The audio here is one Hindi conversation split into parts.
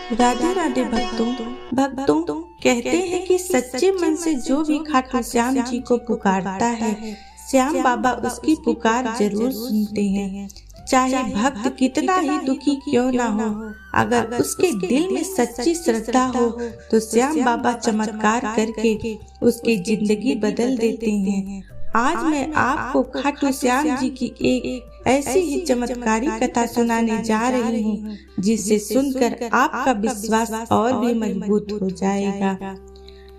राधे राधे भक्तों कहते हैं कि सच्चे मन से जो भी खाटू श्याम जी को पुकारता है, श्याम बाबा उसकी पुकार जरूर सुनते हैं। चाहे भक्त कितना ही दुखी क्यों ना हो, अगर उसके दिल में सच्ची श्रद्धा हो तो श्याम बाबा चमत्कार करके उसकी जिंदगी बदल देते हैं। आज मैं आपको खाटू श्याम जी की एक ऐसी ही चमत्कारी कथा सुनाने जा रही हूँ, जिसे सुनकर आपका विश्वास और भी मजबूत हो जाएगा।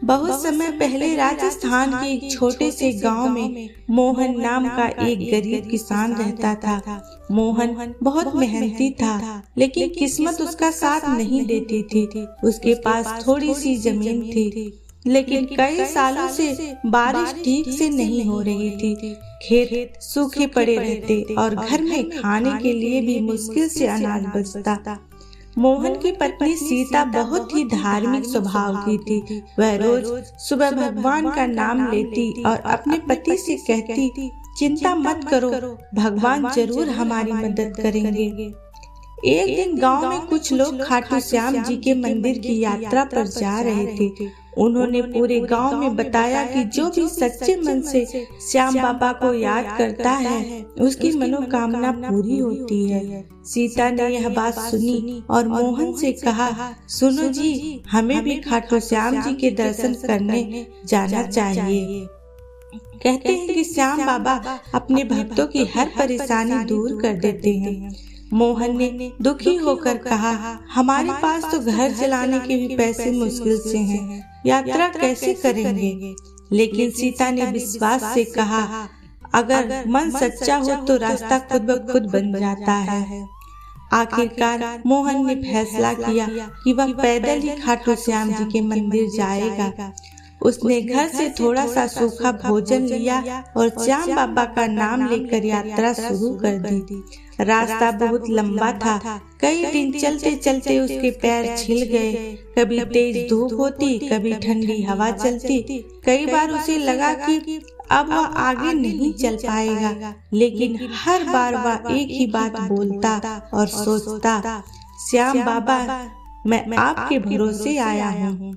बहुत समय पहले राजस्थान के एक छोटे से गांव में मोहन नाम का एक गरीब किसान रहता था। मोहन बहुत मेहनती था, लेकिन किस्मत उसका साथ नहीं देती थी। उसके पास थोड़ी सी जमीन थी, लेकिन कई सालों से बारिश ठीक से नहीं हो रही थी। खेत सूखे पड़े रहते और घर में खाने के लिए भी मुश्किल से अनाज बचता। मोहन की पत्नी सीता बहुत ही धार्मिक स्वभाव की थी। वह रोज सुबह भगवान का नाम लेती और अपने पति से कहती, चिंता मत करो, भगवान जरूर हमारी मदद करेंगे। एक दिन गांव में कुछ लोग खाटू श्याम जी के मंदिर की यात्रा पर जा रहे थे। उन्होंने पूरे गांव में बताया कि जो भी सच्चे मन से श्याम बाबा को याद करता है, उसकी मनोकामना पूरी होती है। सीता ने यह बात सुनी और मोहन से कहा, सुनो जी, हमें भी खाटू श्याम जी के दर्शन करने जाना चाहिए। कहते हैं कि श्याम बाबा अपने भक्तों की हर परेशानी दूर कर देते हैं। मोहन ने दुखी होकर कहा, हमारे पास तो घर चलाने के भी पैसे मुश्किल से हैं, यात्रा कैसे करेंगे। लेकिन सीता ने विश्वास से कहा, अगर मन सच्चा हो तो रास्ता खुद ब खुद बन जाता है। आखिरकार मोहन ने फैसला किया कि वह पैदल ही खाटू श्याम जी के मंदिर जाएगा। उसने घर से थोड़ा सा सूखा भोजन लिया और श्याम बाबा का नाम लेकर यात्रा शुरू कर दी। रास्ता बहुत लंबा था। कई दिन चलते चलते उसके पैर छिल गए। कभी तेज धूप होती, कभी ठंडी हवा चलती। कई बार उसे लगा कि अब वह आगे नहीं चल पाएगा, लेकिन हर बार वह एक ही बात बोलता और सोचता, श्याम बाबा, मैं आपके भरोसे आया हूँ।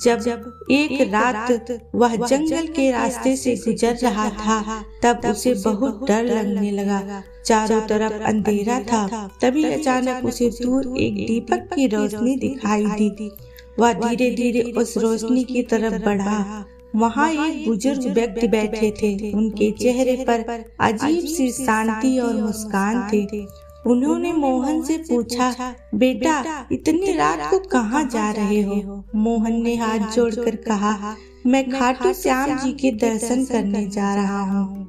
जब एक रात वह जंगल के रास्ते से गुजर रहा था, तब उसे बहुत डर लगने लगा। चारों तरफ अंधेरा था। तभी अचानक उसे दूर एक दीपक की रोशनी दिखाई दी। वह धीरे धीरे उस रोशनी की तरफ बढ़ा। वहाँ एक बुजुर्ग व्यक्ति बैठे थे। उनके चेहरे पर अजीब सी शांति और मुस्कान थे। उन्होंने मोहन से पूछा, बेटा, इतनी रात को कहाँ जा रहे हो? मोहन ने हाथ जोड़कर कहा, मैं खाटू श्याम जी के दर्शन करने जा रहा हूँ।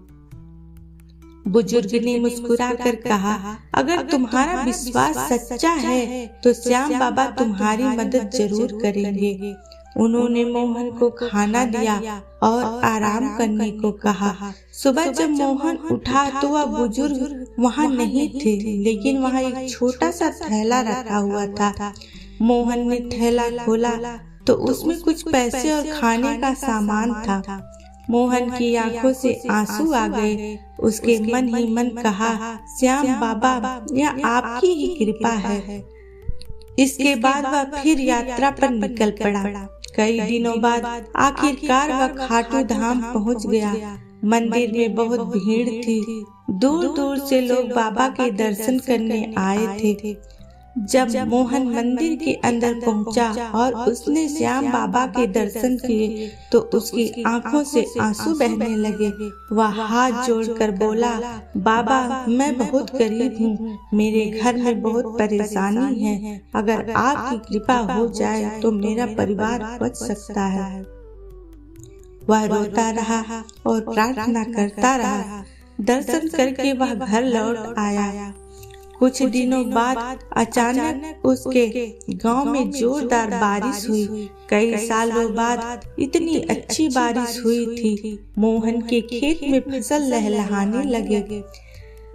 बुजुर्ग ने मुस्कुराकर कहा, अगर तुम्हारा विश्वास सच्चा है तो श्याम बाबा तुम्हारी मदद जरूर करेंगे। उन्होंने मोहन को खाना दिया और आराम करने को कहा। सुबह जब मोहन उठा तो वह बुजुर्ग वहाँ नहीं थे, लेकिन वहाँ एक छोटा सा थैला रखा हुआ था। मोहन ने थैला खोला तो उसमें कुछ पैसे और खाने का सामान था। मोहन की आंखों से आंसू आ गए। उसके मन ही मन कहा, श्याम बाबा, यह आपकी ही कृपा है। इसके बाद वह फिर यात्रा पर निकल पड़ा। कई दिनों बाद आखिरकार वह खाटू धाम पहुंच गया। मंदिर में बहुत भीड़ थी। दूर दूर से लोग बाबा के दर्शन करने आए थे। जब मोहन मंदिर के अंदर पहुंचा और उसने श्याम बाबा के दर्शन किए तो उसकी आंखों से आंसू बहने लगे। वह हाथ जोड़कर बोला, बाबा, मैं बहुत गरीब हूँ, मेरे घर में बहुत परेशानी है। अगर आपकी कृपा हो जाए तो मेरा परिवार बच सकता है। वह रोता रहा और प्रार्थना करता रहा। दर्शन करके वह घर लौट आया। कुछ दिनों बाद अचानक उसके गांव में जोरदार बारिश हुई। कई सालों बाद इतनी अच्छी बारिश हुई थी, मोहन के खेत में फसल लहलहाने लगे।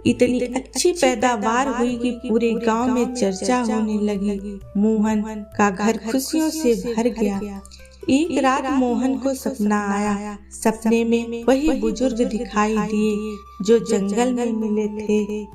इतनी अच्छी पैदावार हुई कि पूरे गांव में चर्चा होने लगी। मोहन का घर खुशियों से भर गया। एक रात मोहन को सपना आया। सपने में वही बुजुर्ग दिखाई दिए जो जंगल में मिले थे।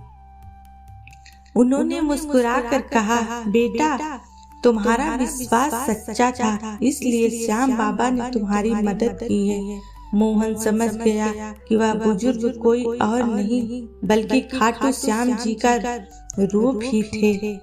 उन्होंने मुस्कुराकर कहा, बेटा, तुम्हारा विश्वास सच्चा था, इसलिए श्याम बाबा ने तुम्हारी मदद की है। मोहन समझ गया कि वह बुजुर्ग कोई और नहीं बल्कि खाटू श्याम जी का रूप ही थे।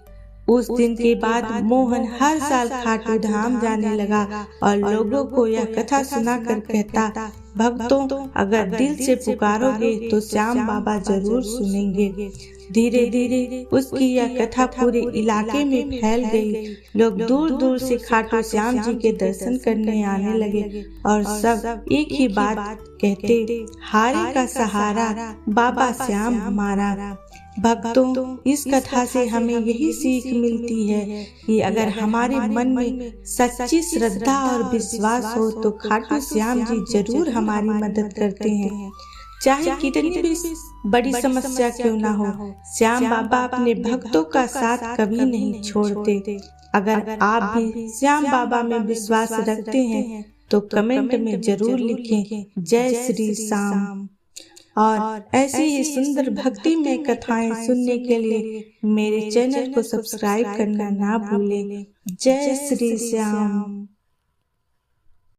उस दिन के बाद मोहन हर साल खाटू धाम जाने लगा और लोगों को यह कथा सुनाकर कहता, भक्तों, अगर दिल से पुकारोगे तो श्याम बाबा जरूर सुनेंगे। धीरे धीरे उसकी यह कथा पूरे इलाके में फैल गई। लोग दूर दूर से खाटू श्याम जी के दर्शन करने आने लगे और सब एक ही बात कहते, हारे का सहारा बाबा श्याम हमारा। भक्तों, इस कथा से हमें यही सीख मिलती है कि अगर हमारे मन में सच्ची श्रद्धा और विश्वास हो तो खाटू श्याम जी जरूर हमारी मदद करते हैं। चाहे कितनी भी बड़ी समस्या क्यों ना हो, श्याम बाबा अपने भक्तों का साथ कभी नहीं छोड़ते। अगर आप भी श्याम बाबा में विश्वास रखते हैं तो कमेंट में जरूर लिखें, जय श्री श्याम। और ऐसी ही सुंदर भक्ति में कथाएं सुनने के लिए मेरे चैनल को सब्सक्राइब करना ना भूलें। जय श्री श्याम।